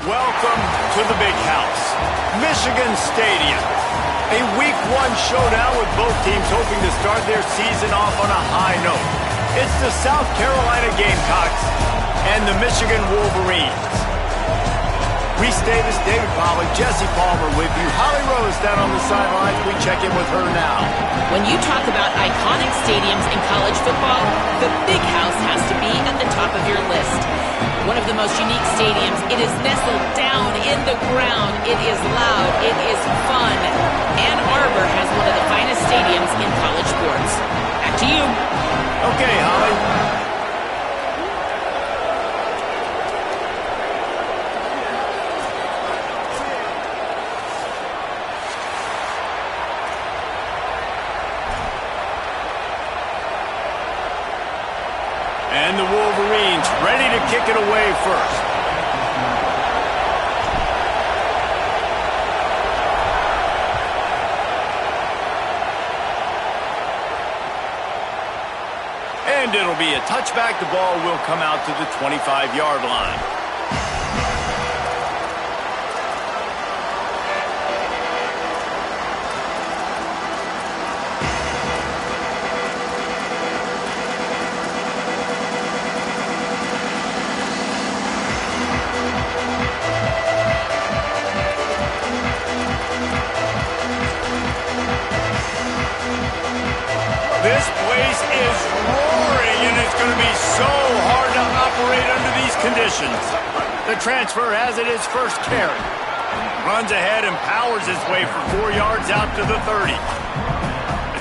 Welcome to the big house, Michigan Stadium. A Week 1 showdown with both teams hoping to start their season off on a high note. It's the South Carolina Gamecocks and the Michigan Wolverines. Reese Davis, David Pollack, Jesse Palmer with you. Holly Rose down on the sidelines. We check in with her now. When you talk about iconic stadiums in college football, the Big House has to be at the top of your list. One of the most unique stadiums. It is nestled down in the ground. It is loud. It is fun. Ann Arbor has one of the finest stadiums in college sports. Back to you. Okay, Holly. And the Wolverines ready to kick it away first. And it'll be a touchback. The ball will come out to the 25-yard line. This place is roaring, and it's going to be so hard to operate under these conditions. The transfer has it his first carry. Runs ahead and powers his way for 4 yards out to the 30.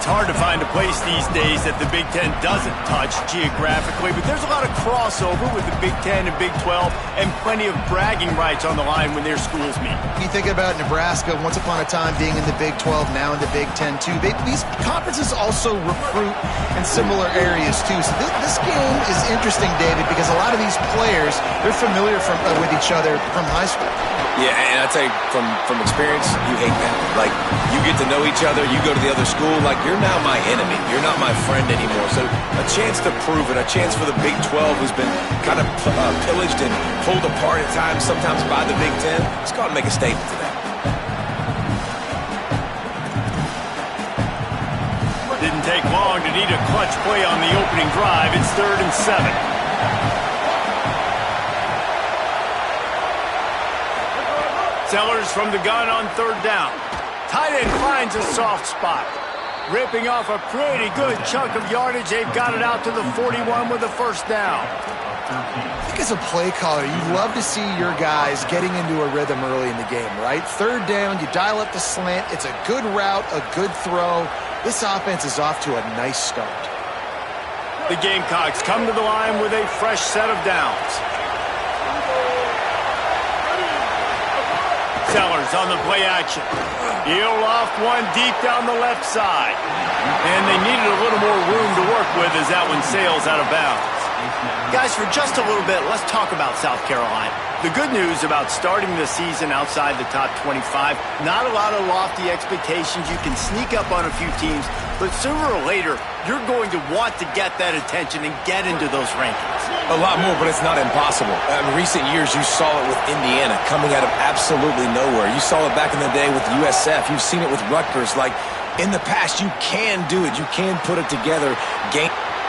It's hard to find a place these days that the Big Ten doesn't touch geographically, but there's a lot of crossover with the Big Ten and Big 12 and plenty of bragging rights on the line when their schools meet. You think about Nebraska, once upon a time being in the Big 12, now in the Big 10 too. These conferences also recruit in similar areas too. So this game is interesting, David, because a lot of these players, they're familiar with each other from high school. Yeah, and I tell you, from experience, you hate that. Like, you get to know each other, you go to the other school, like, you're now my enemy. You're not my friend anymore. So a chance to prove it, a chance for the Big 12, who's been kind of pillaged and pulled apart at times, sometimes by the Big 10. Let's go out and make a statement today. Didn't take long to need a clutch play on the opening drive. It's 3rd and 7. Sellers from the gun on 3rd down. Tight end finds a soft spot. Ripping off a pretty good chunk of yardage. They've got it out to the 41 with a first down. I think as a play caller, you love to see your guys getting into a rhythm early in the game, right? 3rd down, you dial up the slant. It's a good route, a good throw. This offense is off to a nice start. The Gamecocks come to the line with a fresh set of downs. Sellers on the play action. He'll off one deep down the left side. And they needed a little more room to work with as that one sails out of bounds. Guys, for just a little bit, let's talk about South Carolina. The good news about starting the season outside the top 25, not a lot of lofty expectations. You can sneak up on a few teams, but sooner or later, you're going to want to get that attention and get into those rankings. A lot more, but it's not impossible. In recent years, you saw it with Indiana coming out of absolutely nowhere. You saw it back in the day with USF. You've seen it with Rutgers. Like, in the past, you can do it. You can put it together.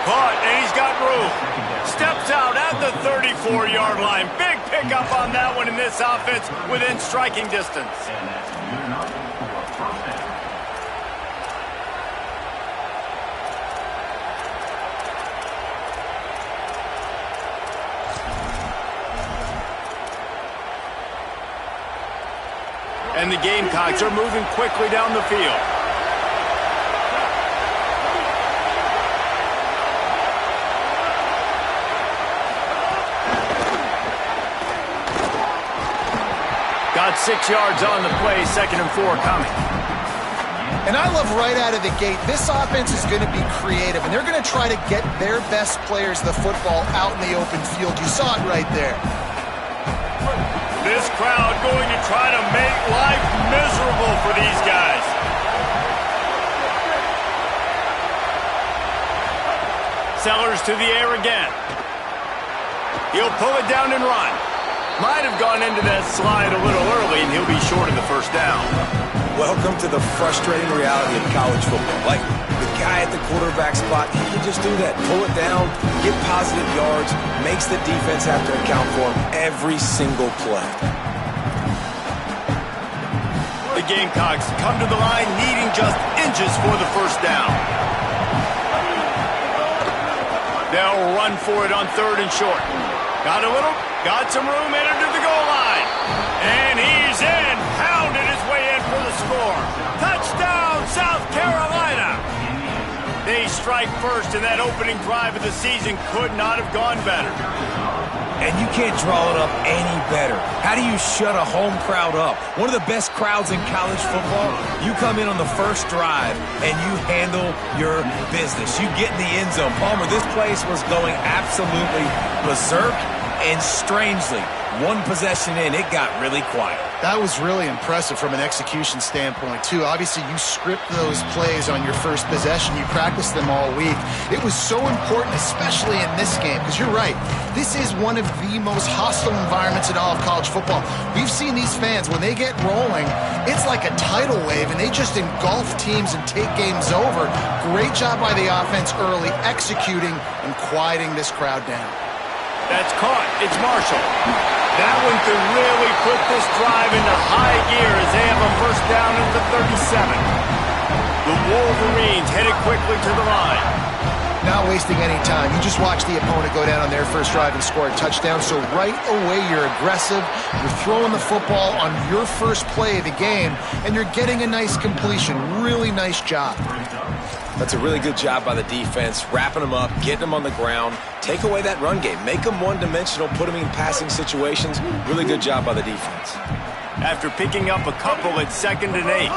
Caught, and he's got room. Steps out at the 34-yard line. Big pickup on that one in this offense within striking distance. And the Gamecocks are moving quickly down the field. Got 6 yards on the play, 2nd and 4 coming. And I love right out of the gate, this offense is going to be creative, and they're going to try to get their best players the football out in the open field. You saw it right there. This crowd going to try to make life miserable for these guys. Sellers to the air again. He'll pull it down and run. Might have gone into that slide a little early, and he'll be short of the first down. Welcome to the frustrating reality of college football. Like, the guy at the quarterback spot, he can just do that. Pull it down, get positive yards, makes the defense have to account for him every single play. The Gamecocks come to the line needing just inches for the first down. They'll run for it on 3rd and short. Got some room, entered to the goal line. And he's in, pounded his way in for the score. Touchdown, South Carolina. They strike first, and that opening drive of the season could not have gone better. And you can't draw it up any better. How do you shut a home crowd up? One of the best crowds in college football. You come in on the first drive, and you handle your business. You get in the end zone. Palmer, this place was going absolutely berserk, and strangely, one possession in, it got really quiet. That was really impressive from an execution standpoint, too. Obviously, you script those plays on your first possession. You practice them all week. It was so important, especially in this game, because you're right. This is one of the most hostile environments in all of college football. We've seen these fans, when they get rolling, it's like a tidal wave, and they just engulf teams and take games over. Great job by the offense early, executing and quieting this crowd down. That's caught. It's Marshall. That one could really put this drive into high gear as they have a first down at the 37. The Wolverines headed quickly to the line. Not wasting any time. You just watch the opponent go down on their first drive and score a touchdown. So right away, you're aggressive. You're throwing the football on your first play of the game, and you're getting a nice completion. Really nice job. That's a really good job by the defense, wrapping them up, getting them on the ground, take away that run game, make them one-dimensional, put them in passing situations. Really good job by the defense. After picking up a couple at 2nd and 8,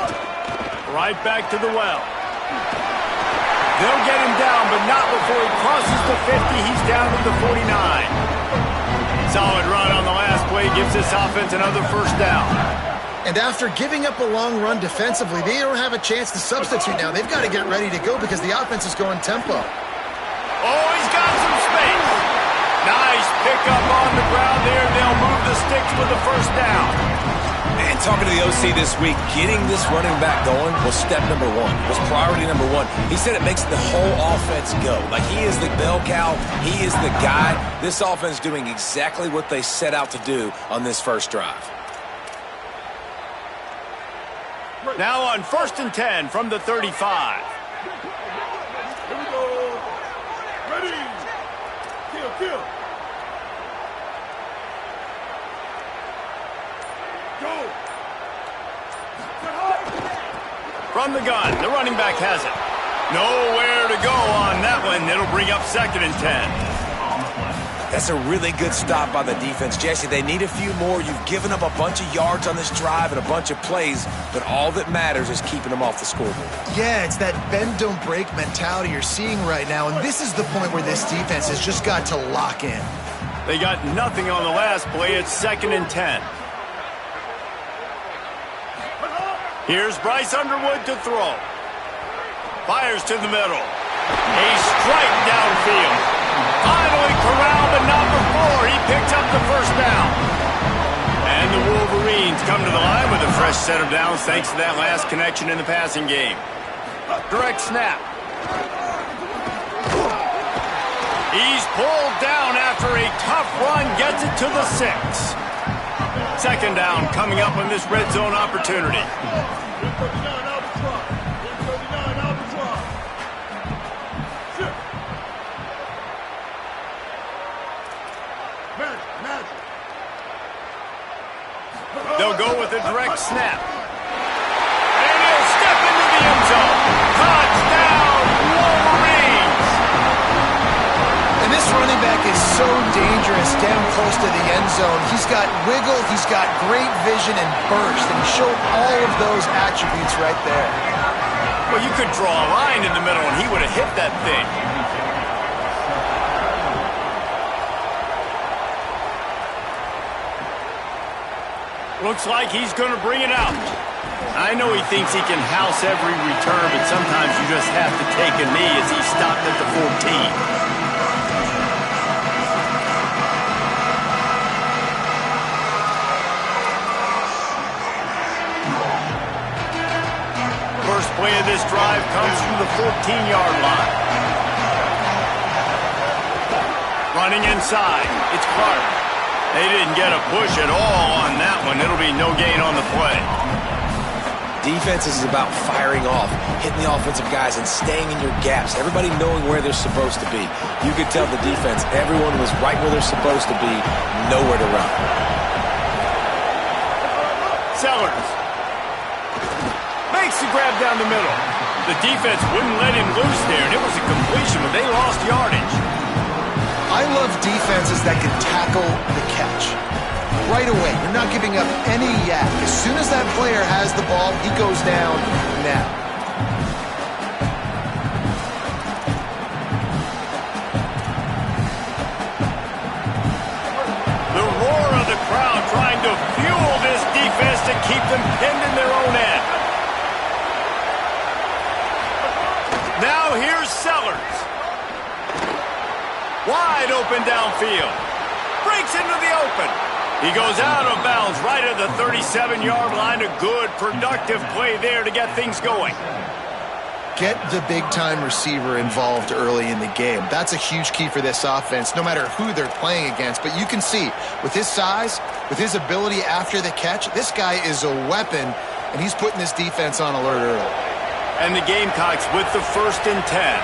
right back to the well. They'll get him down, but not before he crosses the 50. He's down to the 49. Solid run on the last play gives this offense another first down. And after giving up a long run defensively, they don't have a chance to substitute now. They've got to get ready to go because the offense is going tempo. Oh, he's got some space. Nice pickup on the ground there. They'll move the sticks for the first down. And talking to the OC this week, getting this running back going was step number one, was priority number one. He said it makes the whole offense go. Like, he is the bell cow. He is the guy. This offense doing exactly what they set out to do on this first drive. Now on 1st and 10 from the 35. Here we go. Ready. Kill. Go. From the gun, the running back has it. Nowhere to go on that one. It'll bring up 2nd and 10. That's a really good stop by the defense. Jesse, they need a few more. You've given up a bunch of yards on this drive and a bunch of plays, but all that matters is keeping them off the scoreboard. Yeah, it's that bend, don't break mentality you're seeing right now, and this is the point where this defense has just got to lock in. They got nothing on the last play. It's 2nd and 10. Here's Bryce Underwood to throw. Fires to the middle. A strike downfield. Finally corralled, but not before he picks up the first down. And the Wolverines come to the line with a fresh set of downs thanks to that last connection in the passing game. Direct snap. He's pulled down after a tough run, gets it to the 6. 2nd down coming up on this red zone opportunity. They'll go with a direct snap. And he'll step into the end zone. Touchdown, Wolverines! And this running back is so dangerous down close to the end zone. He's got wiggle, he's got great vision and burst, and he showed all of those attributes right there. Well, you could draw a line in the middle, and he would have hit that thing. Looks like he's going to bring it out. I know he thinks he can house every return, but sometimes you just have to take a knee as he stopped at the 14. comes from the 14-yard line. Running inside, it's Clark. They didn't get a push at all on that one. It'll be no gain on the play. Defense is about firing off, hitting the offensive guys, and staying in your gaps. Everybody knowing where they're supposed to be. You could tell the defense, everyone was right where they're supposed to be, nowhere to run. Sellers makes the grab down the middle. The defense wouldn't let him loose there, and it was a completion, but they lost yardage. I love defenses that can tackle the catch. Right away, you're not giving up any yak. As soon as that player has the ball, he goes down now. The roar of the crowd trying to fuel this defense to keep them pinned in their own end. Now here's Sellers. Wide open downfield. Breaks into the open. He goes out of bounds right at the 37-yard line. A good, productive play there to get things going. Get the big-time receiver involved early in the game. That's a huge key for this offense, no matter who they're playing against. But you can see, with his size, with his ability after the catch, this guy is a weapon, and he's putting this defense on alert early. And the Gamecocks with the 1st and 10.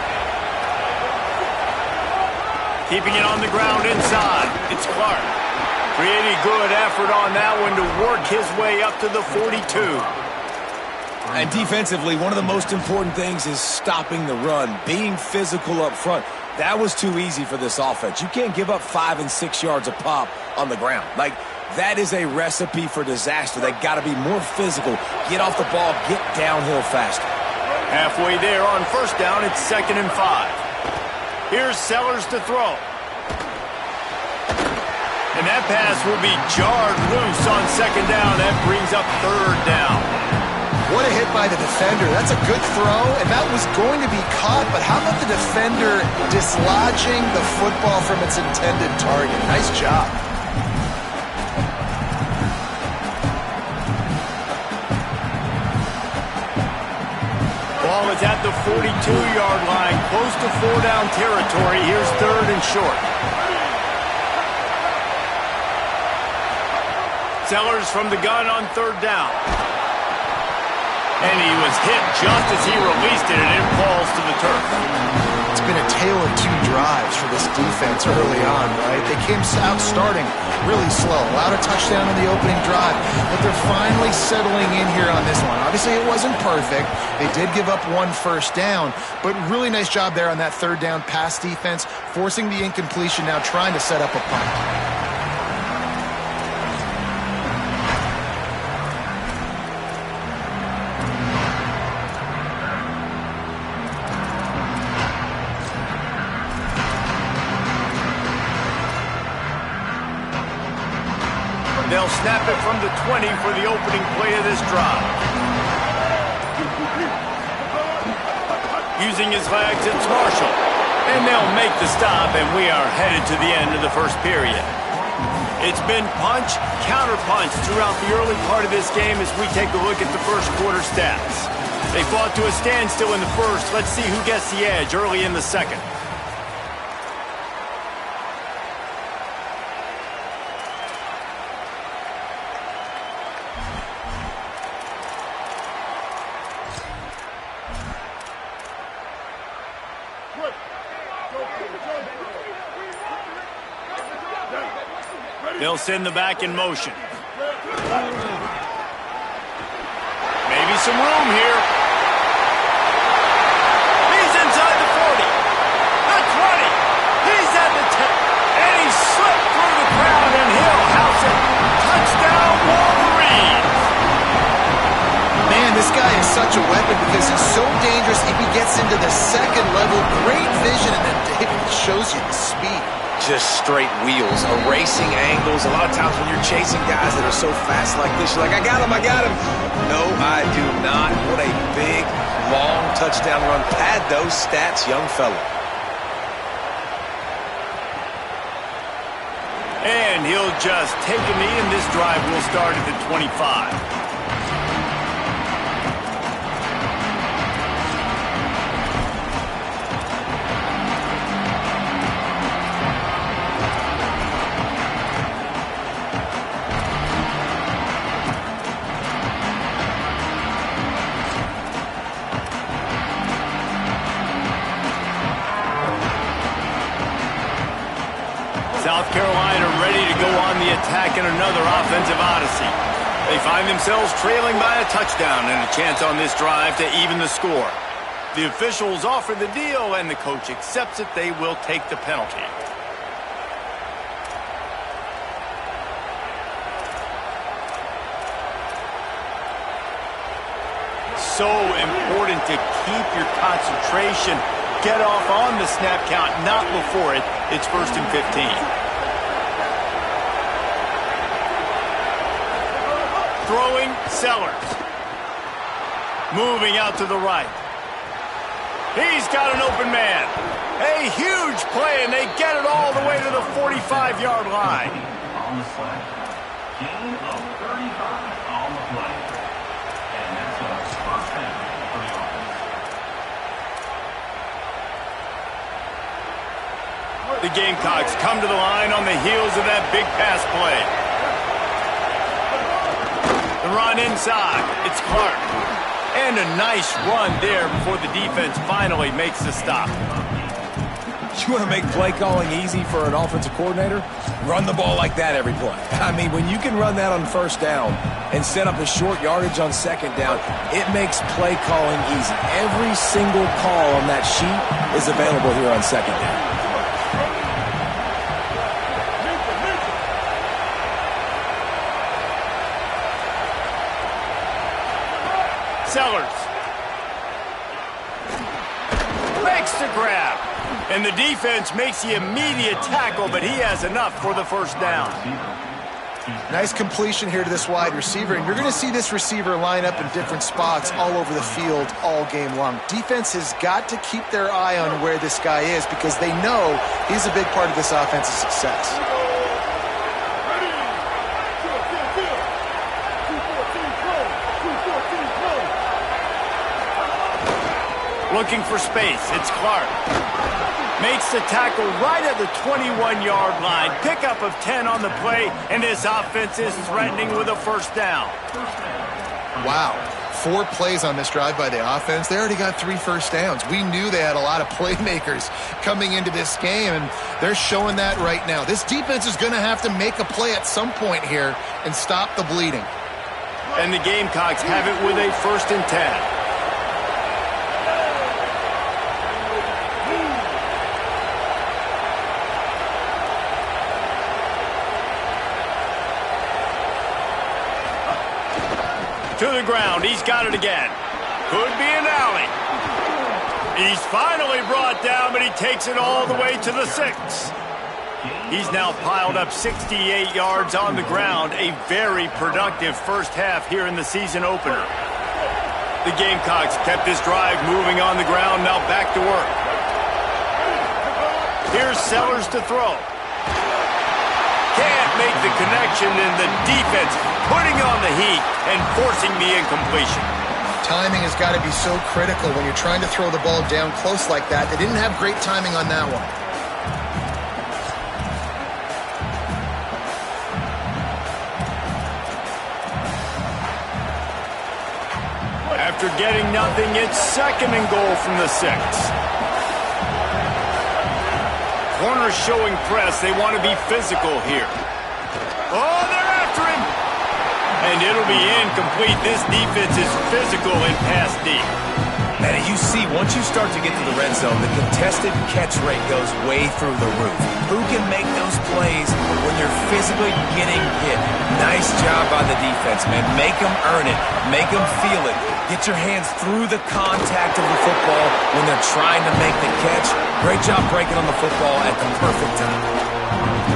Keeping it on the ground inside. It's Clark. Pretty good effort on that one to work his way up to the 42. And defensively, one of the most important things is stopping the run, being physical up front. That was too easy for this offense. You can't give up 5 and 6 yards a pop on the ground. Like, that is a recipe for disaster. They got to be more physical, get off the ball, get downhill faster. Halfway there on 1st down, it's 2nd and 5. Here's Sellers to throw. And that pass will be jarred loose on 2nd down. That brings up 3rd down. What a hit by the defender. That's a good throw, and that was going to be caught, but how about the defender dislodging the football from its intended target? Nice job. Ball is at the 42-yard line, close to 4-down territory. Here's 3rd and short. Sellers from the gun on 3rd down. And he was hit just as he released it, and it falls to the turf. It's been a tale of 2 drives for this defense early on, right? They came out starting really slow, allowed a touchdown in the opening drive, but they're finally settling in here on this one. Obviously, it wasn't perfect. They did give up 1 first down, but really nice job there on that 3rd down pass defense, forcing the incompletion, now trying to set up a punt. They'll snap it from the 20 for the opening play of this drive. Using his legs, it's Marshall. And they'll make the stop, and we are headed to the end of the 1st period. It's been punch, counter-punch throughout the early part of this game as we take a look at the 1st quarter stats. They fought to a standstill in the 1st. Let's see who gets the edge early in the 2nd. They'll send the back in motion. Maybe some room here. He's inside the 40. The 20. He's at the 10. And he slipped through the crowd, and he'll house it. Touchdown, Wolverines. Man, this guy is such a weapon because he's so dangerous if he gets into the 2nd level. Great vision, and then David shows you the speed. Just straight wheels, erasing angles. A lot of times when you're chasing guys that are so fast like this, you're like, I got him. No, I do not. What a big, long touchdown run. Pad those stats, young fella. And he'll just take a knee, and this drive will start at the 25. South Carolina ready to go on the attack in another offensive odyssey. They find themselves trailing by a touchdown and a chance on this drive to even the score. The officials offer the deal, and the coach accepts it. They will take the penalty. So important to keep your concentration. Get off on the snap count, not before it. It's 1st and 15. Throwing, Sellers. Moving out to the right. He's got an open man. A huge play, and they get it all the way to the 45-yard line. On the flag. Gain of 35 on the play. And that's a first down for the offense. The Gamecocks come to the line on the heels of that big pass play. The run inside. It's Clark. And a nice run there before the defense finally makes the stop. You want to make play calling easy for an offensive coordinator? Run the ball like that every play. I mean, when you can run that on first down and set up a short yardage on second down, it makes play calling easy. Every single call on that sheet is available here on second down. Sellers makes the grab, and the defense makes the immediate tackle, but he has enough for the first down. Nice completion here to this wide receiver, and you're going to see this receiver line up in different spots all over the field all game long. Defense has got to keep their eye on where this guy is because they know he's a big part of this offense's success. Looking for space. It's Clark. Makes the tackle right at the 21-yard line. Pickup of 10 on the play, and this offense is threatening with a first down. Wow. 4 plays on this drive by the offense. They already got 3 first downs. We knew they had a lot of playmakers coming into this game, and they're showing that right now. This defense is going to have to make a play at some point here and stop the bleeding. And the Gamecocks have it with a 1st and 10. To the ground. He's got it again. Could be an alley. He's finally brought down, but he takes it all the way to the 6. He's now piled up 68 yards on the ground. A very productive first half here in the season opener. The Gamecocks kept this drive moving on the ground. Now back to work. Here's Sellers to throw. Can't make the connection, and the defense putting on the heat and forcing the incompletion. Timing has got to be so critical when you're trying to throw the ball down close like that. They didn't have great timing on that one. After getting nothing, it's 2nd and goal from the 6. Corners showing press. They want to be physical here. Oh, they're after him. And it'll be incomplete. This defense is physical and pass deep. And you see, once you start to get to the red zone, the contested catch rate goes way through the roof. Who can make those plays when you're physically getting hit? Nice job by the defense, man. Make them earn it. Make them feel it. Get your hands through the contact of the football when they're trying to make the catch. Great job breaking on the football at the perfect time.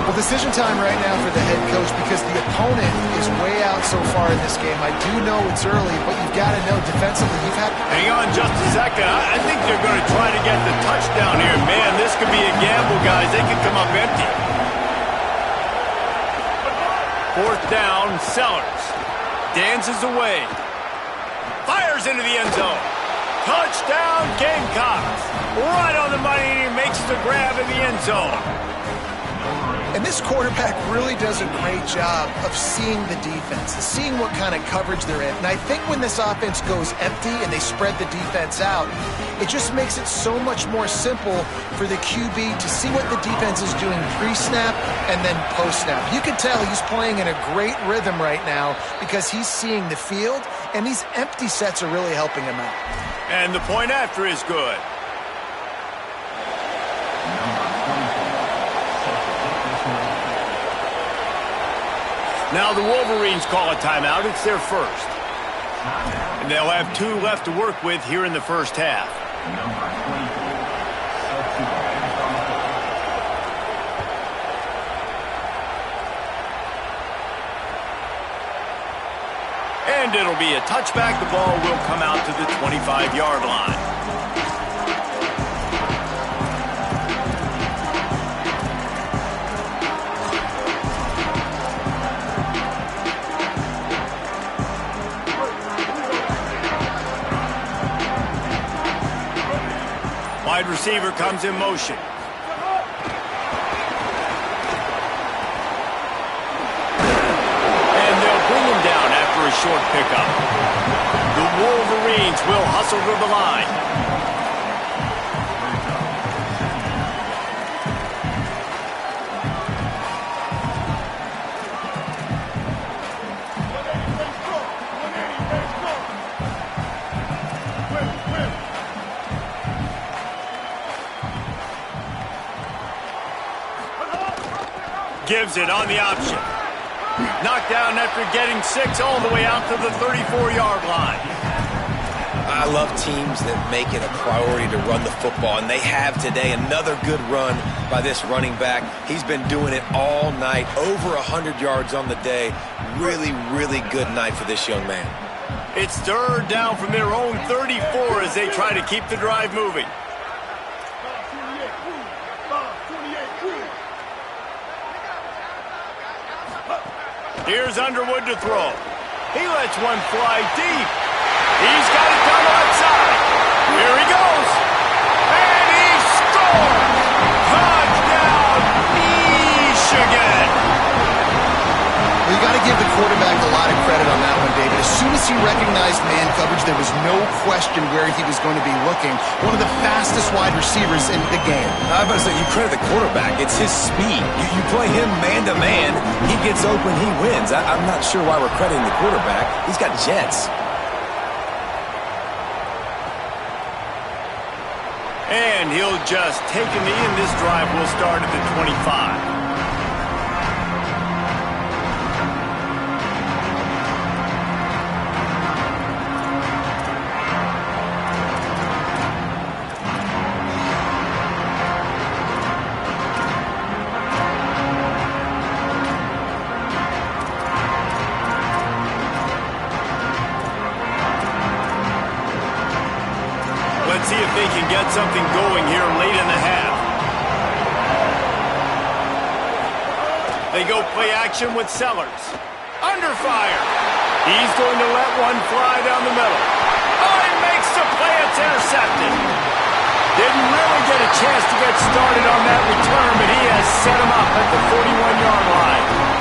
Well, decision time right now for the head coach because the opponent is way out so far in this game. I do know it's early, but you've got to know defensively you've had... Hang on just a second. I think they're going to try to get the touchdown here. Man, this could be a gamble, guys. They could come up empty. 4th down, Sellers. Dances away. Fires into the end zone. Touchdown, Gamecocks. Right on the money, and he makes the grab in the end zone. And this quarterback really does a great job of seeing the defense, seeing what kind of coverage they're in. And I think when this offense goes empty and they spread the defense out, it just makes it so much more simple for the QB to see what the defense is doing pre-snap and then post-snap. You can tell he's playing in a great rhythm right now because he's seeing the field, and these empty sets are really helping him out. And the point after is good. Now the Wolverines call a timeout. It's their first. And they'll have 2 left to work with here in the first half. And it'll be a touchback. The ball will come out to the 25-yard line. Wide receiver comes in motion. And they'll bring him down after a short pickup. The Wolverines will hustle to the line. Gives it on the option. Knocked down after getting 6 all the way out to the 34-yard line. I love teams that make it a priority to run the football, and they have today. Another good run by this running back. He's been doing it all night, over 100 yards on the day. Really, really good night for this young man. It's 3rd down from their own 34 as they try to keep the drive moving. Here's Underwood to throw. He lets one fly deep. He's got it down the left side. Here he goes. And he scores! Touchdown, Michigan! Well, you got to give the quarterback a lot of credit on that one, David. As soon as he recognized man coverage, there was no question where he was going to be looking. One of the fastest wide receivers in the game. I was about to say, you credit the quarterback. It's his speed. You play him man-to-man, he gets open, he wins. I'm not sure why we're crediting the quarterback. He's got jets. And he'll just take a knee, and this drive will start at the 25. Let's see if they can get something going here late in the half. They go play action with Sellers. Under fire. He's going to let one fly down the middle. Oh, he makes the play. It's intercepted. Didn't really get a chance to get started on that return, but he has set him up at the 41-yard line.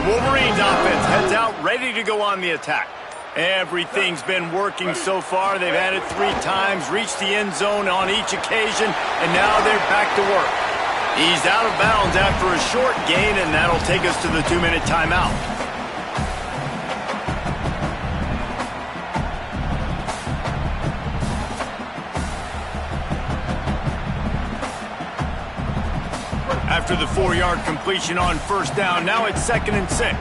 Wolverines offense heads out, ready to go on the attack. Everything's been working so far. They've had it 3 times, reached the end zone on each occasion, and now they're back to work. He's out of bounds after a short gain, and that'll take us to the 2-minute timeout. After the 4-yard completion on first down, now it's 2nd and 6.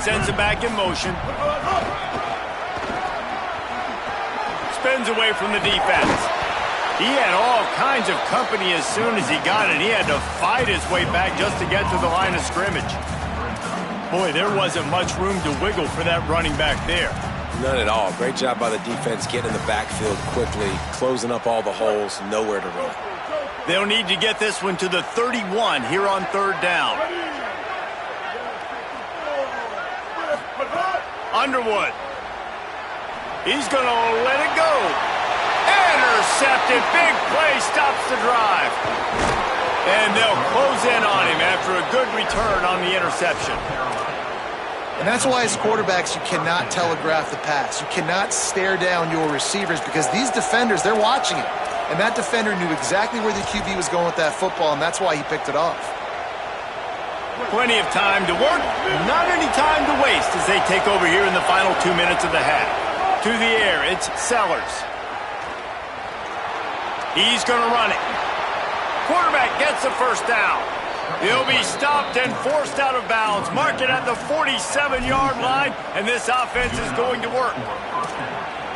Sends it back in motion. Spins away from the defense. He had all kinds of company as soon as he got it. He had to fight his way back just to get to the line of scrimmage. Boy, there wasn't much room to wiggle for that running back there. None at all. Great job by the defense getting in the backfield quickly, closing up all the holes, nowhere to run. They'll need to get this one to the 31 here on third down. Underwood. He's going to let it go. Intercepted. Big play stops the drive. And they'll close in on him after a good return on the interception. And that's why as quarterbacks you cannot telegraph the pass. You cannot stare down your receivers because these defenders, they're watching it. And that defender knew exactly where the QB was going with that football, and that's why he picked it off. Plenty of time to work, not any time to waste as they take over here in the final 2 minutes of the half. To the air, it's Sellers. He's going to run it. Quarterback gets the first down. He'll be stopped and forced out of bounds. Mark it at the 47-yard line, and this offense is going to work.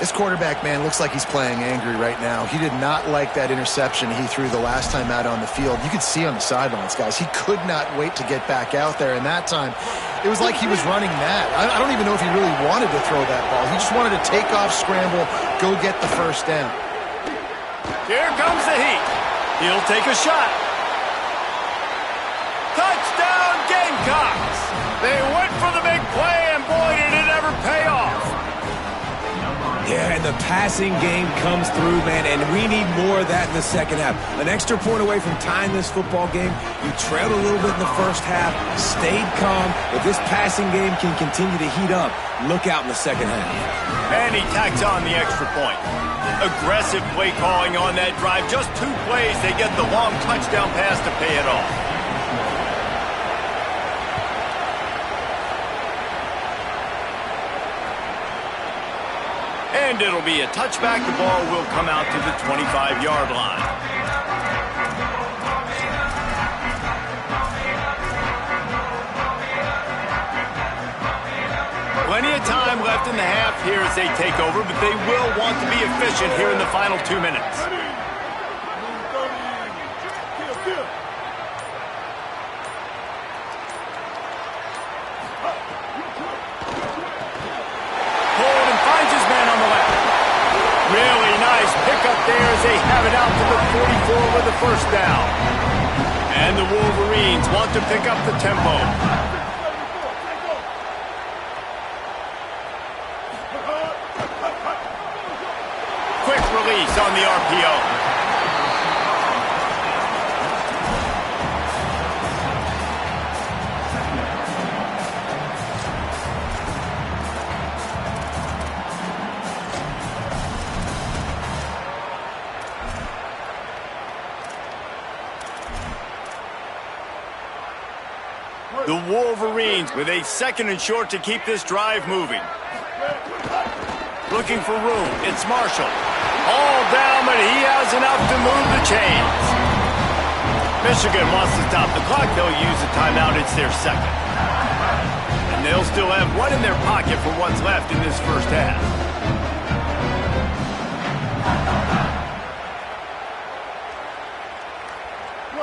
This quarterback, man, looks like he's playing angry right now. He did not like that interception he threw the last time out on the field. You could see on the sidelines, guys. He could not wait to get back out there, and that time it was like he was running mad. I don't even know if he really wanted to throw that ball. He just wanted to take off, scramble, go get the first down. Here comes the heat. He'll take a shot. Touchdown, Gamecocks! They went for the big play, and boy, did it ever pay off. Yeah, and the passing game comes through, man, and we need more of that in the second half. An extra point away from tying this football game. You trailed a little bit in the first half, stayed calm. If this passing game can continue to heat up, look out in the second half. And he tacks on the extra point. Aggressive play calling on that drive. Just 2 plays, they get the long touchdown pass to pay it off. And it'll be a touchback. The ball will come out to the 25-yard line. Plenty of time left in the half here as they take over, but they will want to be efficient here in the final 2 minutes. Holden finds his man on the left. Really nice pickup there as they have it out to the 44 with the first down. And the Wolverines want to pick up the tempo. Quick release on the RPO. The Wolverines with a 2nd and short to keep this drive moving. Looking for room. It's Marshall. All down, but he has enough to move the chains. Michigan wants to stop the clock. They'll use a timeout. It's their 2nd. And they'll still have one in their pocket for what's left in this first half.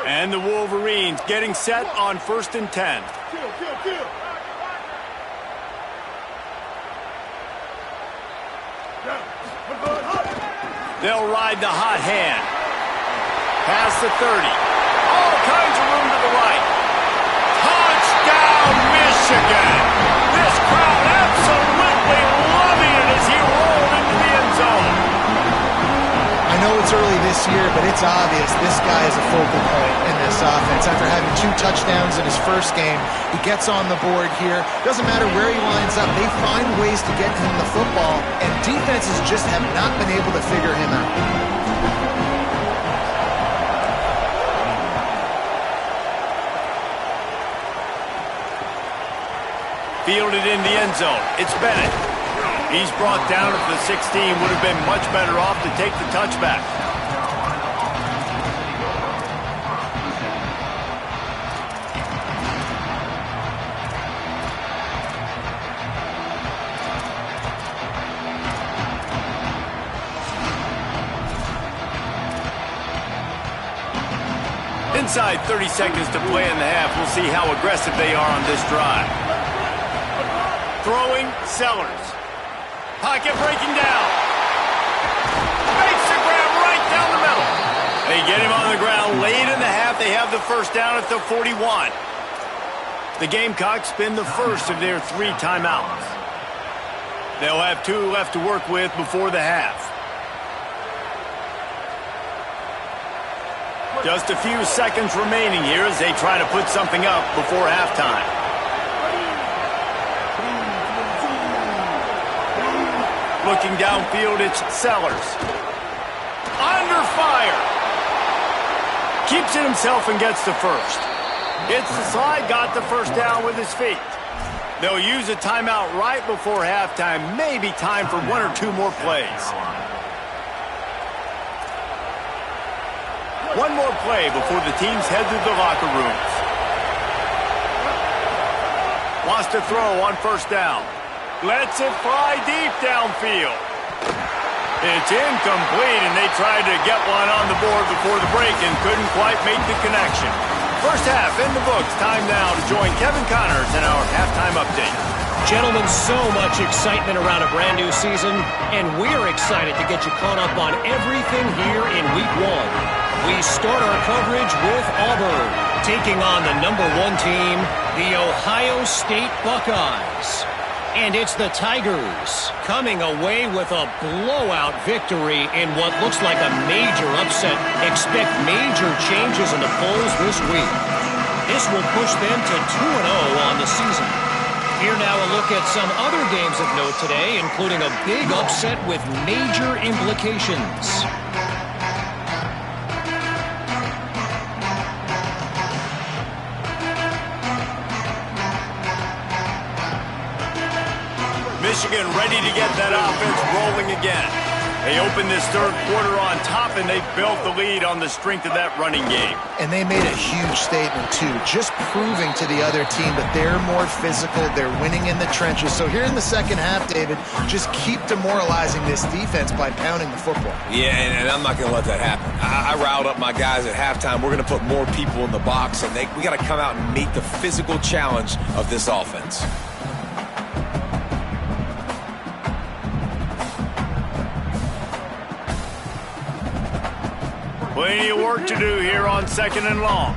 And the Wolverines getting set on 1st and 10. They'll ride the hot hand. Past the 30. All kinds of room to the right. Touchdown, Michigan! This crowd absolutely loving it as he rolled into the end zone. I know it's early this year, but it's obvious this guy is a focal point in this offense. After having 2 touchdowns in his first game, he gets on the board here. Doesn't matter where he lines up, they find ways to get him the football, and defenses just have not been able to figure him out. Fielded in the end zone. It's Bennett. He's brought down at the 16. Would have been much better off to take the touchback. Inside 30 seconds to play in the half. We'll see how aggressive they are on this drive. Throwing, Sellers. Pocket breaking down. Makes the grab right down the middle. They get him on the ground late in the half. They have the first down at the 41. The Gamecocks spend the first of their 3 timeouts. They'll have 2 left to work with before the half. Just a few seconds remaining here as they try to put something up before halftime. Looking downfield, it's Sellers. Under fire. Keeps it himself and gets the first. Hits the slide, got the first down with his feet. They'll use a timeout right before halftime. Maybe time for 1 or 2 more plays. 1 more play before the teams head to the locker rooms. Wants to throw on first down. Lets it fly deep downfield. It's incomplete, and they tried to get one on the board before the break and couldn't quite make the connection. First half in the books. Time now to join Kevin Connors in our halftime update. Gentlemen, so much excitement around a brand new season, and we're excited to get you caught up on everything here in Week 1. We start our coverage with Auburn, taking on the number 1 team, the Ohio State Buckeyes. And it's the Tigers coming away with a blowout victory in what looks like a major upset. Expect major changes in the polls this week. This will push them to 2-0 on the season. Here now a look at some other games of note today, including a big upset with major implications. Michigan ready to get that offense rolling again. They opened this third quarter on top, and they built the lead on the strength of that running game. And they made a huge statement, too, just proving to the other team that they're more physical, they're winning in the trenches. So here in the second half, David, just keep demoralizing this defense by pounding the football. Yeah, and I'm not going to let that happen. I riled up my guys at halftime. We're going to put more people in the box, and we got to come out and meet the physical challenge of this offense. Plenty of work to do here on 2nd and long.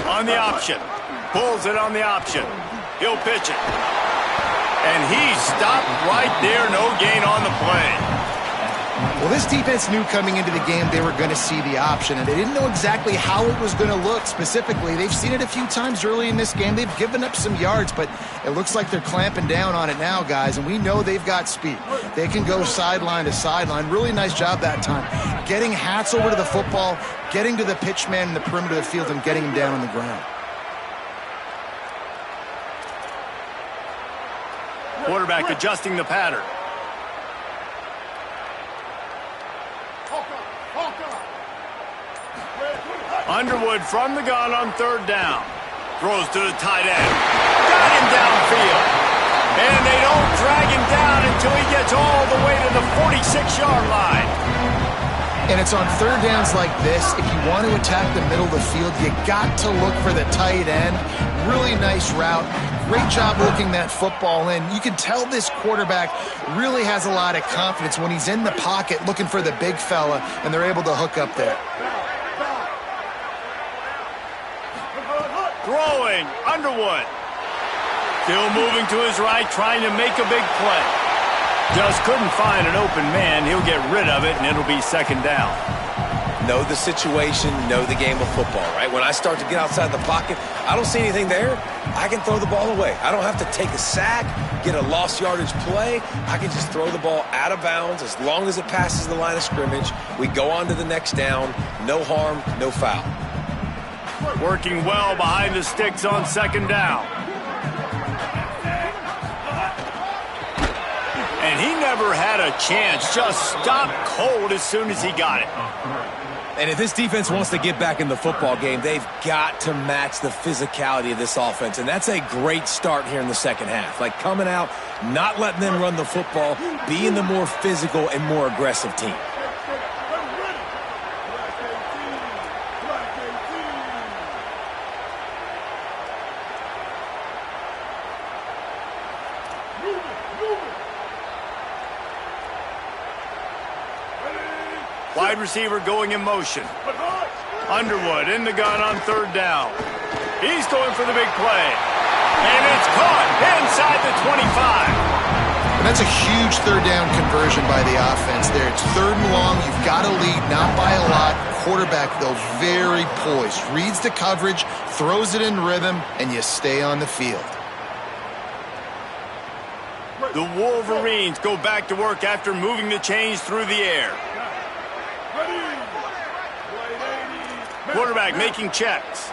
On the option. Pulls it on the option. He'll pitch it. And he stopped right there. No gain on the play. Well, this defense knew coming into the game they were going to see the option, and they didn't know exactly how it was going to look specifically. They've seen it a few times early in this game. They've given up some yards, but it looks like they're clamping down on it now, guys, and we know they've got speed. They can go sideline to sideline. Really nice job that time. Getting Hats over to the football, getting to the pitch man in the perimeter of the field, and getting him down on the ground. Quarterback adjusting the pattern. Underwood from the gun on third down. Throws to the tight end. Got him downfield. And they don't drag him down until he gets all the way to the 46-yard line. And it's on third downs like this. If you want to attack the middle of the field, you got to look for the tight end. Really nice route. Great job looking that football in. You can tell this quarterback really has a lot of confidence when he's in the pocket looking for the big fella, and they're able to hook up there. Throwing, Underwood. Still moving to his right, trying to make a big play. Just couldn't find an open man. He'll get rid of it, and it'll be second down. Know the situation, know the game of football, right? When I start to get outside the pocket, I don't see anything there. I can throw the ball away. I don't have to take a sack, get a lost yardage play. I can just throw the ball out of bounds as long as it passes the line of scrimmage. We go on to the next down. No harm, no foul. Working well behind the sticks on second down. And he never had a chance. Just stopped cold as soon as he got it. And if this defense wants to get back in the football game, they've got to match the physicality of this offense. And that's a great start here in the second half. Like coming out, not letting them run the football, being the more physical and more aggressive team. Wide receiver going in motion. Underwood in the gun on third down. He's going for the big play. And it's caught inside the 25. And that's a huge third down conversion by the offense there. It's third and long. You've got to lead, not by a lot. Quarterback, though, very poised. Reads the coverage, throws it in rhythm, and you stay on the field. The Wolverines go back to work after moving the chains through the air. Quarterback making checks.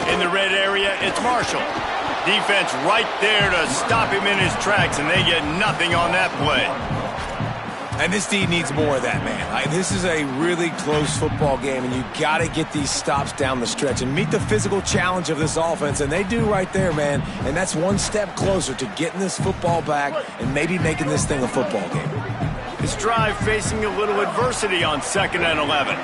In the red area, it's Marshall. Defense right there to stop him in his tracks, and they get nothing on that play. And this D needs more of that, man. This is a really close football game, and you got to get these stops down the stretch and meet the physical challenge of this offense, and they do right there, man. And that's one step closer to getting this football back and maybe making this thing a football game. This drive facing a little adversity on 2nd and 11.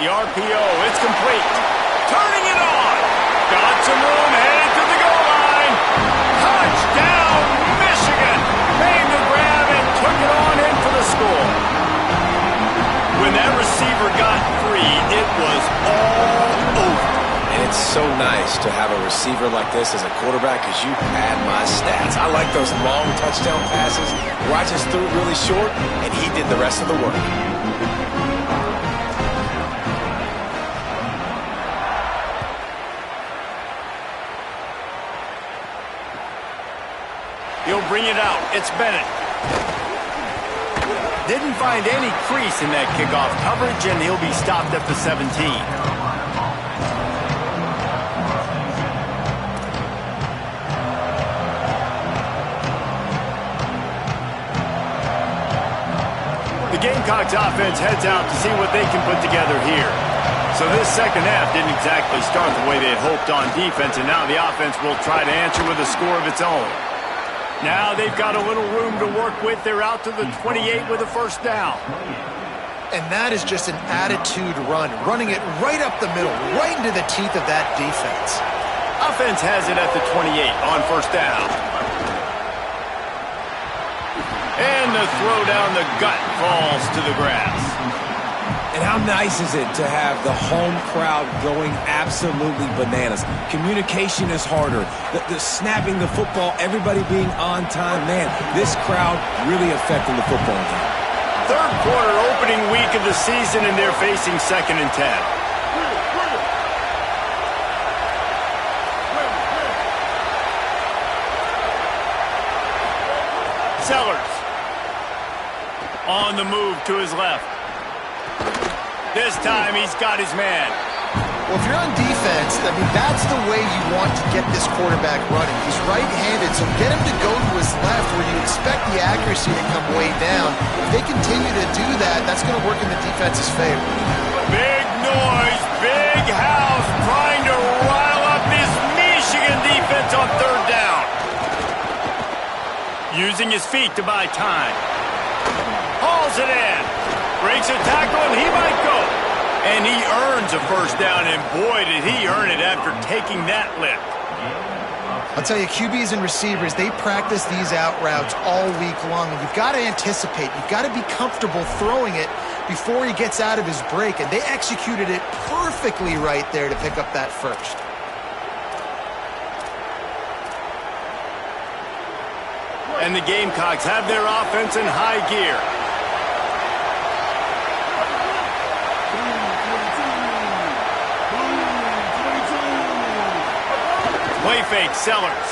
The RPO, it's complete. Turning it on. Got some room, headed to the goal line. Touchdown, Michigan. Made the grab and took it on in for the score. When that receiver got free, it was all over. And it's so nice to have a receiver like this as a quarterback because you had my stats. I like those long touchdown passes where I just threw it really short and he did the rest of the work. He'll bring it out. It's Bennett. Didn't find any crease in that kickoff coverage, and he'll be stopped at the 17. The Gamecocks offense heads out to see what they can put together here. So this second half didn't exactly start the way they had hoped on defense, and now the offense will try to answer with a score of its own. Now they've got a little room to work with. They're out to the 28 with a first down. And that is just an attitude run, running it right up the middle, right into the teeth of that defense. Offense has it at the 28 on first down. And the throw down the gut falls to the grass. And how nice is it to have the home crowd going absolutely bananas? Communication is harder. The snapping the football, everybody being on time. Man, this crowd really affecting the football game. Third quarter opening week of the season, and they're facing 2nd and 10. Sellers on the move to his left. This time he's got his man. Well, if you're on defense, I mean, that's the way you want to get this quarterback running. He's right-handed, so get him to go to his left where you expect the accuracy to come way down. If they continue to do that, that's going to work in the defense's favor. Big noise, big house, trying to rile up this Michigan defense on third down. Using his feet to buy time. Hauls it in. Breaks a tackle, and he might go. And he earns a first down, and boy, did he earn it after taking that lift. I'll tell you, QBs and receivers, they practice these out routes all week long, and you've got to anticipate. You've got to be comfortable throwing it before he gets out of his break, and they executed it perfectly right there to pick up that first. And the Gamecocks have their offense in high gear. Play fake, Sellers.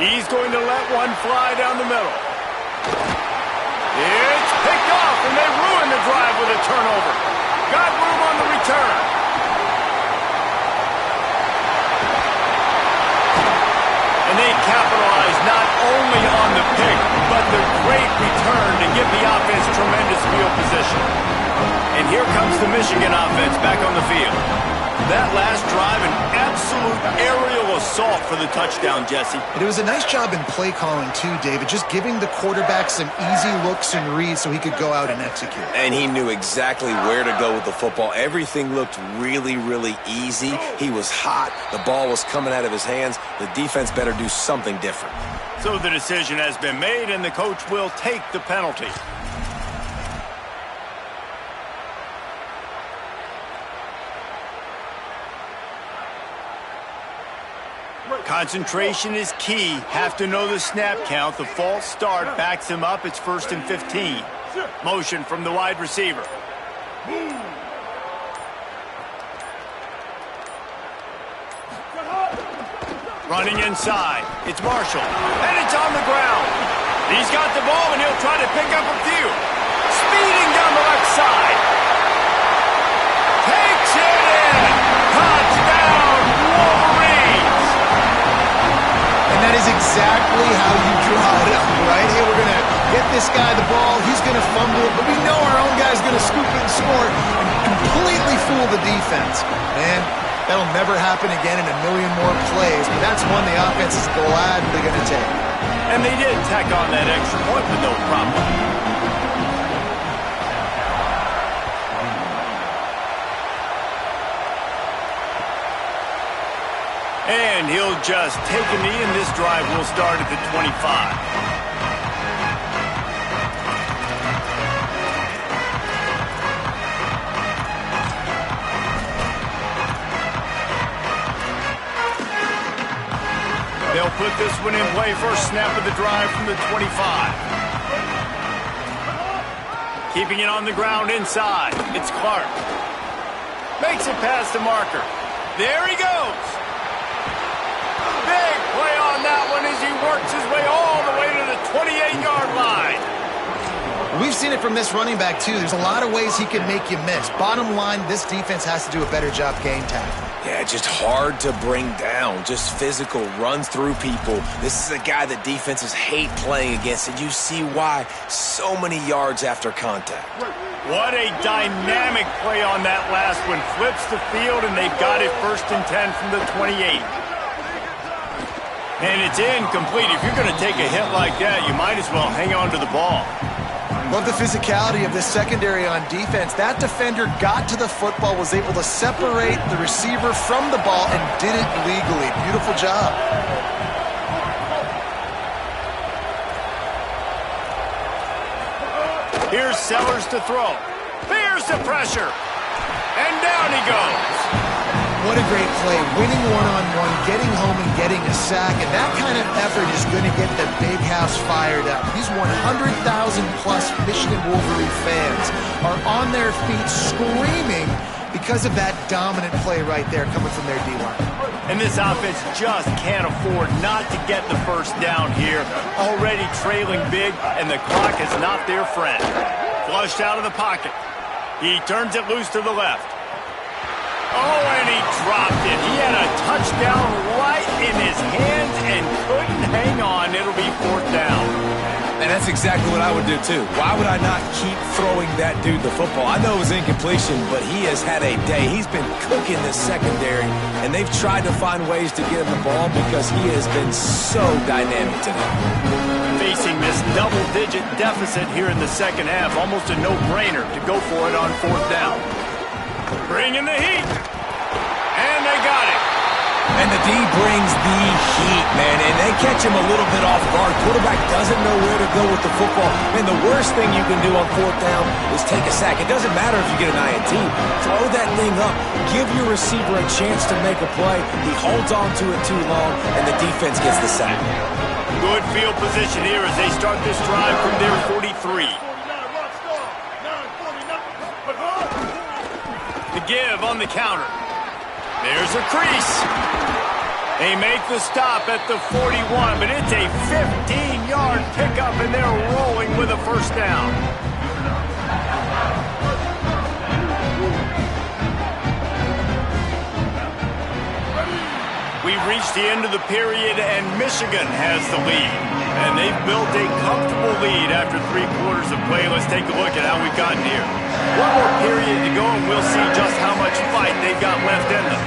He's going to let one fly down the middle. It's picked off, and they ruin the drive with a turnover. Got room on the return. And they capitalize not only on the pick, but the great return to give the offense tremendous field position. And here comes the Michigan offense back on the field. That last drive, an absolute aerial assault for the touchdown, Jesse. It was a nice job in play calling too, David, just giving the quarterback some easy looks and reads so he could go out and execute. And he knew exactly where to go with the football. Everything looked really, really easy. He was hot. The ball was coming out of his hands. The defense better do something different. So the decision has been made, and the coach will take the penalty. Concentration is key. Have to know the snap count. The false start backs him up. It's 1st and 15. Motion from the wide receiver. Running inside. It's Marshall. And it's on the ground. He's got the ball, and he'll try to pick up a few. Speeding down the left side. Takes it in. Touchdown, Wolverines. And that is exactly how you draw it up, right? Hey, we're going to get this guy the ball. He's going to fumble it, but we know our own guy's going to scoop it and score and completely fool the defense. Man, that'll never happen again in a million more plays, but that's one the offense is gladly going to take. And they did tack on that extra point with no problem. And he'll just take a knee, and this drive will start at the 25. They'll put this one in play. First snap of the drive from the 25. Keeping it on the ground inside. It's Clark. Makes it past the marker. There he goes. Big play on that one as he works his way all the way to the 28-yard line. We've seen it from this running back, too. There's a lot of ways he can make you miss. Bottom line, this defense has to do a better job game tackling. Yeah, just hard to bring down. Just physical, runs through people. This is a guy that defenses hate playing against, and you see why. So many yards after contact. What a dynamic play on that last one. Flips the field, and they've got it 1st and 10 from the 28. And it's incomplete. If you're going to take a hit like that, you might as well hang on to the ball. Love the physicality of this secondary on defense. That defender got to the football, was able to separate the receiver from the ball, and did it legally. Beautiful job. Here's Sellers to throw. Here's the pressure. And down he goes. What a great play. Winning one-on-one, getting home and getting a sack, and that kind of effort is going to get the big house fired up. These 100,000-plus Michigan Wolverine fans are on their feet screaming because of that dominant play right there coming from their D-line. And this offense just can't afford not to get the first down here. Already trailing big, and the clock is not their friend. Flushed out of the pocket. He turns it loose to the left. Oh, and he dropped it. He had a touchdown right in his hands and couldn't hang on. It'll be 4th down. And that's exactly what I would do, too. Why would I not keep throwing that dude the football? I know it was incompletion, but he has had a day. He's been cooking this secondary, and they've tried to find ways to get him the ball because he has been so dynamic today. Facing this double-digit deficit here in the second half, almost a no-brainer to go for it on 4th down. Bringing the heat. And they got it. And the D brings the heat, man, and they catch him a little bit off guard. Quarterback doesn't know where to go with the football. Man, the worst thing you can do on 4th down is take a sack. It doesn't matter if you get an INT. Throw that thing up. Give your receiver a chance to make a play. He holds on to it too long, and the defense gets the sack. Good field position here as they start this drive from their 43. The give on the counter. There's a crease. They make the stop at the 41, but it's a 15-yard pickup, and they're rolling with a first down. We've reached the end of the period, and Michigan has the lead. And they've built a comfortable lead after 3 quarters of play. Let's take a look at how we've gotten here. One more period to go, and we'll see just how much fight they've got left in them.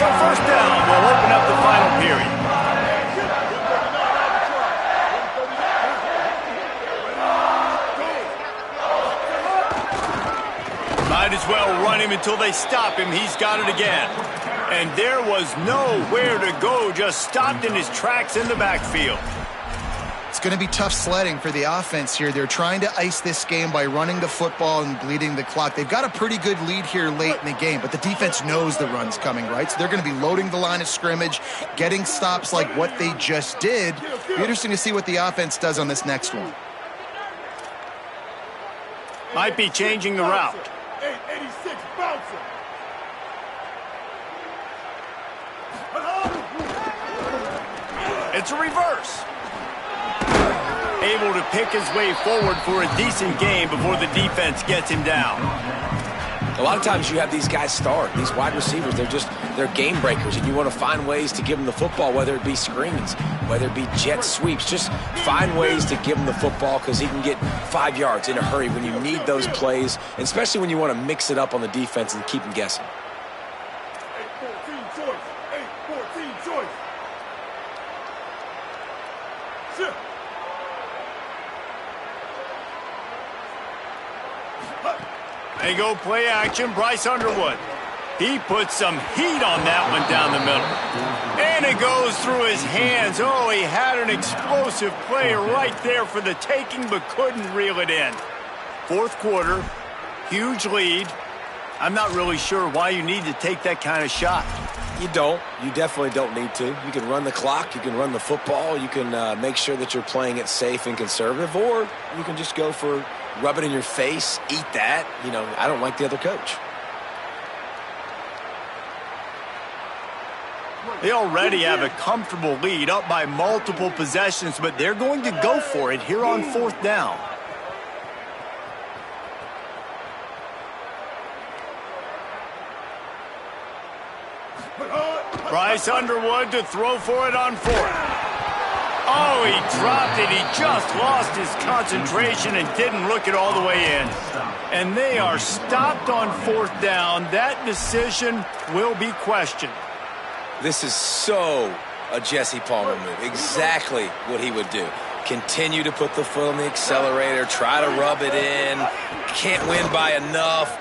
So first down will open up the final period. Might as well run him until they stop him. He's got it again. And there was nowhere to go, just stopped in his tracks in the backfield. It's going to be tough sledding for the offense here. They're trying to ice this game by running the football and bleeding the clock. They've got a pretty good lead here late in the game, but the defense knows the run's coming, right? So they're going to be loading the line of scrimmage, getting stops like what they just did. Be interesting to see what the offense does on this next one. Might be changing the route. 886 bouncer. It's a reverse. Able to pick his way forward for a decent game before the defense gets him down. A lot of times you have these guys start, these wide receivers, they're game breakers, and you want to find ways to give them the football, whether it be screens, whether it be jet sweeps. Just find ways to give him the football because he can get 5 yards in a hurry when you need those plays, and especially when you want to mix it up on the defense and keep them guessing. 814 choice. 814 choice. Shift. They go play action, Bryce Underwood. He puts some heat on that one down the middle. And it goes through his hands. Oh, he had an explosive play right there for the taking, but couldn't reel it in. Fourth quarter, huge lead. I'm not really sure why you need to take that kind of shot. You don't. You definitely don't need to. You can run the clock. You can run the football. You can make sure that you're playing it safe and conservative, or you can just go for rub it in your face, eat that. You know, I don't like the other coach. They already have a comfortable lead, up by multiple possessions, but they're going to go for it here on fourth down. Bryce Underwood to throw for it on fourth. Oh, he dropped it. He just lost his concentration and didn't look it all the way in. And they are stopped on fourth down. That decision will be questioned. This is so a Jesse Palmer move. Exactly what he would do. Continue to put the foot on the accelerator, try to rub it in. Can't win by enough.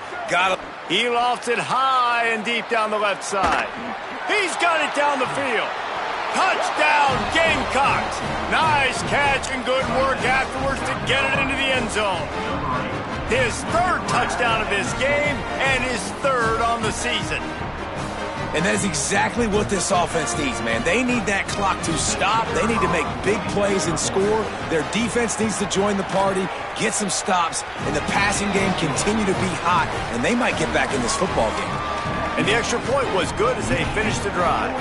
He lofts it high and deep down the left side. He's got it down the field. Touchdown, Gamecocks. Nice catch and good work afterwards to get it into the end zone. His third touchdown of this game and his third on the season. And that is exactly what this offense needs, man. They need that clock to stop. They need to make big plays and score. Their defense needs to join the party, get some stops, and the passing game continue to be hot, and they might get back in this football game. And the extra point was good as they finished the drive.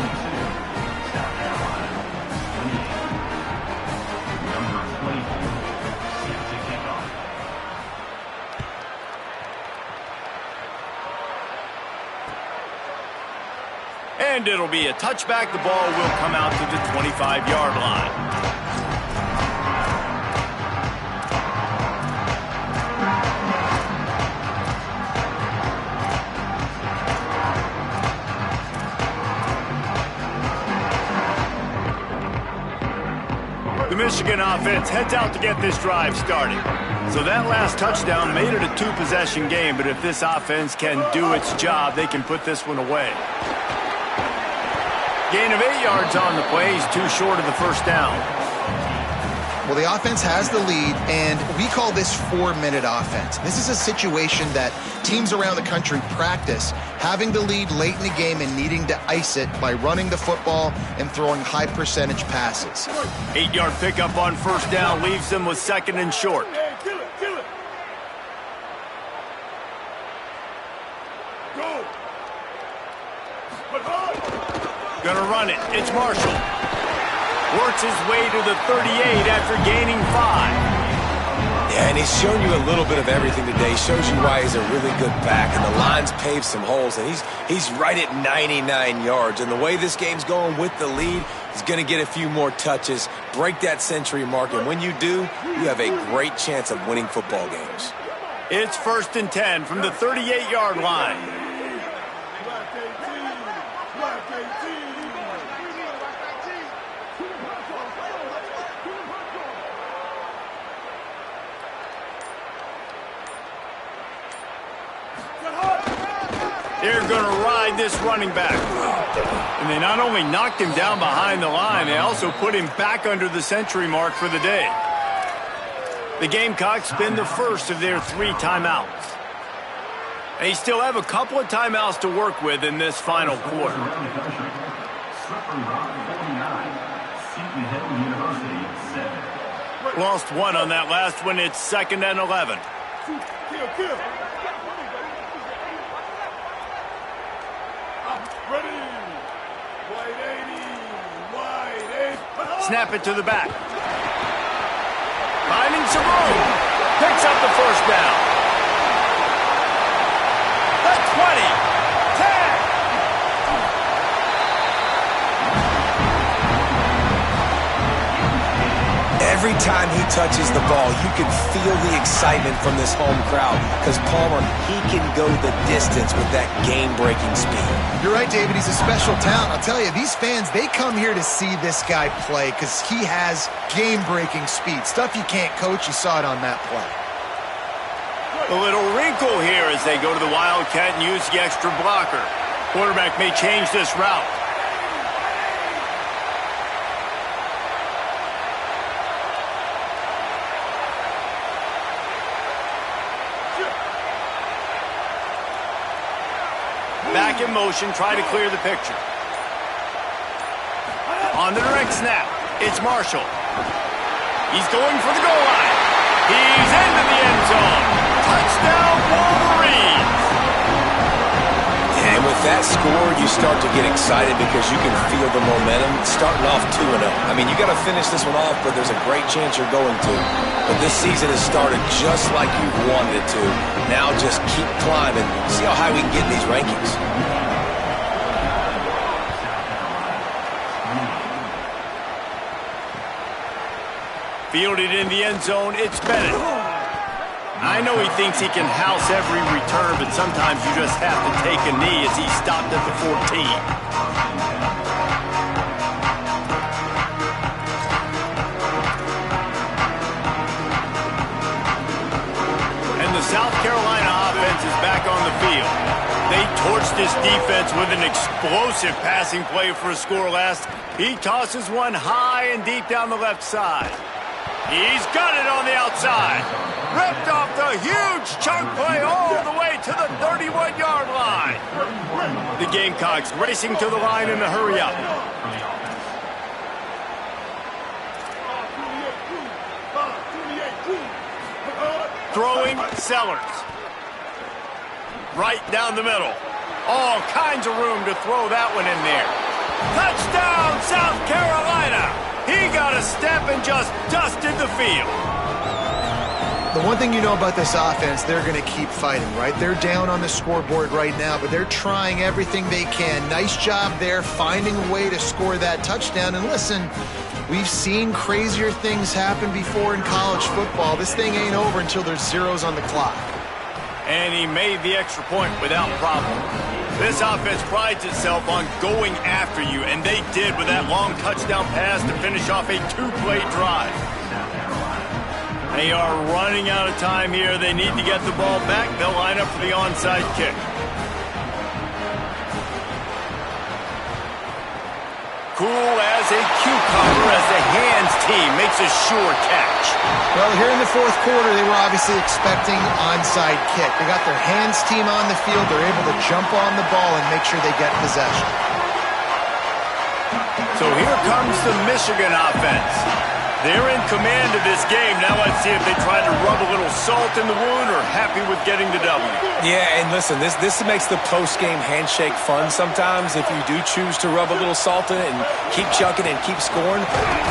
And it'll be a touchback. The ball will come out to the 25-yard line. The Michigan offense heads out to get this drive started. So that last touchdown made it a two-possession game, but if this offense can do its job, they can put this one away. Gain of 8 yards on the play. He's too short of the first down. Well, the offense has the lead, and we call this 4-minute offense. This is a situation that teams around the country practice, having the lead late in the game and needing to ice it by running the football and throwing high-percentage passes. 8-yard pickup on first down leaves them with second and short. Hey, kill it, kill it. Go. But hard. Gonna run it. It's Marshall. Works his way to the 38 after gaining 5. Yeah, and he's shown you a little bit of everything today. Shows you why he's a really good back, and the line's paved some holes, and he's right at 99 yards. And the way this game's going with the lead, he's going to get a few more touches, break that century mark, and when you do, you have a great chance of winning football games. It's 1st and 10 from the 38-yard line. Black 18. Black 18. They're going to ride this running back. And they not only knocked him down behind the line, they also put him back under the century mark for the day. The Gamecocks spend the first of their 3 timeouts. They still have a couple of timeouts to work with in this final quarter. Lost 1 on that last one. It's 2nd and 11. Kill. Ready. Wide 80. Snap it to the back. Finding some room. Picks up the first down. The 20. 10. Every time he touches the ball, you can feel the excitement from this home crowd because Palmer, he can go the distance with that game-breaking speed. You're right, David. He's a special talent. I'll tell you, these fans, they come here to see this guy play because he has game-breaking speed. Stuff you can't coach. You saw it on that play. A little wrinkle here as they go to the Wildcat and use the extra blocker. Quarterback may change this route. Back in motion, try to clear the picture. On the direct snap, it's Marshall. He's going for the goal line. He's into the end zone. Touchdown, Wolverines! And with that score, you start to get excited because you can feel the momentum starting off 2-0. I mean, you got to finish this one off, but there's a great chance you're going to. But this season has started just like you wanted it to. Now just keep climbing. See how high we can get in these rankings. Fielded in the end zone, it's Bennett. I know he thinks he can house every return, but sometimes you just have to take a knee as he stopped at the 14. And the South Carolina offense is back on the field. They torched this defense with an explosive passing play for a score last. He tosses one high and deep down the left side. He's got it on the outside. Ripped off the huge chunk play all the way to the 31-yard line. The Gamecocks racing to the line in a hurry up. Throwing Sellers. Right down the middle. All kinds of room to throw that one in there. Touchdown, South Carolina! He got a step and just dusted the field. The one thing you know about this offense, they're going to keep fighting, right? They're down on the scoreboard right now, but they're trying everything they can. Nice job there, finding a way to score that touchdown. And listen, we've seen crazier things happen before in college football. This thing ain't over until there's zeros on the clock. And he made the extra point without problem. This offense prides itself on going after you, and they did with that long touchdown pass to finish off a 2-play drive. They are running out of time here. They need to get the ball back. They'll line up for the onside kick. Cool as a cucumber as the hands team makes a sure catch. Well, here in the fourth quarter, they were obviously expecting onside kick. They got their hands team on the field. They're able to jump on the ball and make sure they get possession. So here comes the Michigan offense. They're in command of this game. Now let's see if they try to rub a little salt in the wound or happy with getting the W. Yeah, and listen, this makes the post-game handshake fun sometimes if you do choose to rub a little salt in it and keep chucking and keep scoring.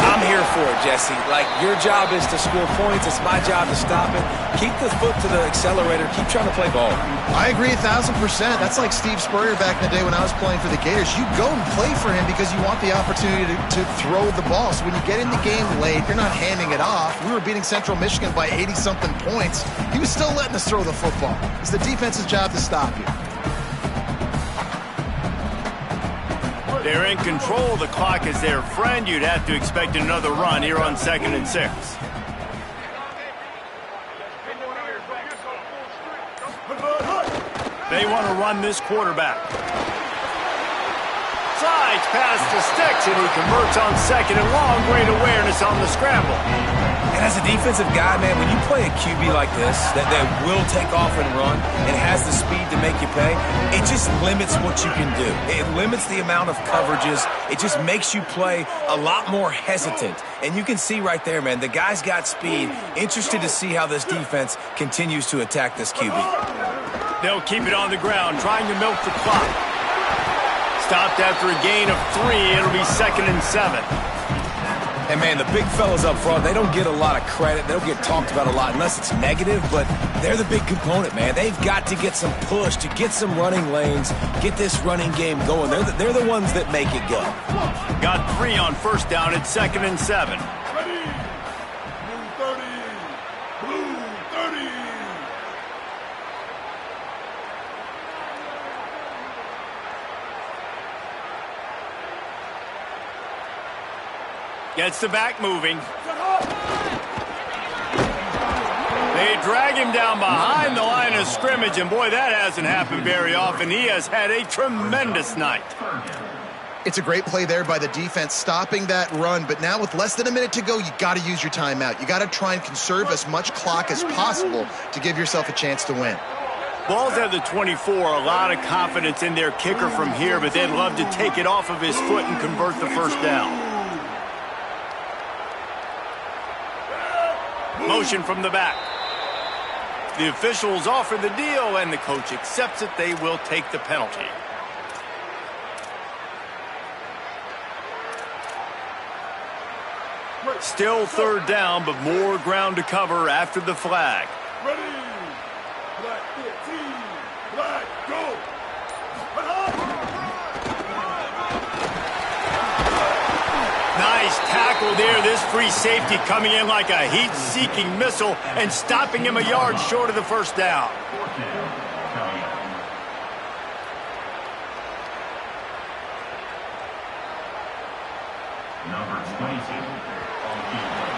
I'm here for it, Jesse. Like, your job is to score points. It's my job to stop it. Keep the foot to the accelerator. Keep trying to play ball. I agree 1,000%. That's like Steve Spurrier back in the day when I was playing for the Gators. You go and play for him because you want the opportunity to throw the ball. So when you get in the game late, you're not handing it off. We were beating Central Michigan by 80-something points. He was still letting us throw the football. It's the defense's job to stop you. They're in control of the clock as their friend. You'd have to expect another run here on 2nd and 6. They want to run this quarterback. Slides past the sticks, and he converts on second and long. Great awareness on the scramble. And as a defensive guy, man, when you play a QB like this that will take off and run and has the speed to make you pay, it just limits what you can do. It limits the amount of coverages. It just makes you play a lot more hesitant. And you can see right there, man, the guy's got speed. Interested to see how this defense continues to attack this QB. They'll keep it on the ground, trying to milk the clock. Stopped after a gain of 3. It'll be 2nd and 7. And, man, the big fellas up front, they don't get a lot of credit. They don't get talked about a lot unless it's negative, but they're the big component, man. They've got to get some push, to get some running lanes, get this running game going. They're the ones that make it go. Got 3 on first down at 2nd and 7. Ready. Blue 30. Blue 30. Gets the back moving. They drag him down behind the line of scrimmage, and boy, that hasn't happened very often. He has had a tremendous night. It's a great play there by the defense, stopping that run. But now with less than a minute to go, you got to use your timeout. You got to try and conserve as much clock as possible to give yourself a chance to win. Ball's at the 24. A lot of confidence in their kicker from here, but they'd love to take it off of his foot and convert the first down. Motion from the back. The officials offer the deal, and the coach accepts it. They will take the penalty. Still 3rd down, but more ground to cover after the flag. Ready. Black 15. Black, go. Nice tackle there. This free safety coming in like a heat-seeking missile and stopping him a yard short of the first down. Number 22 on the field.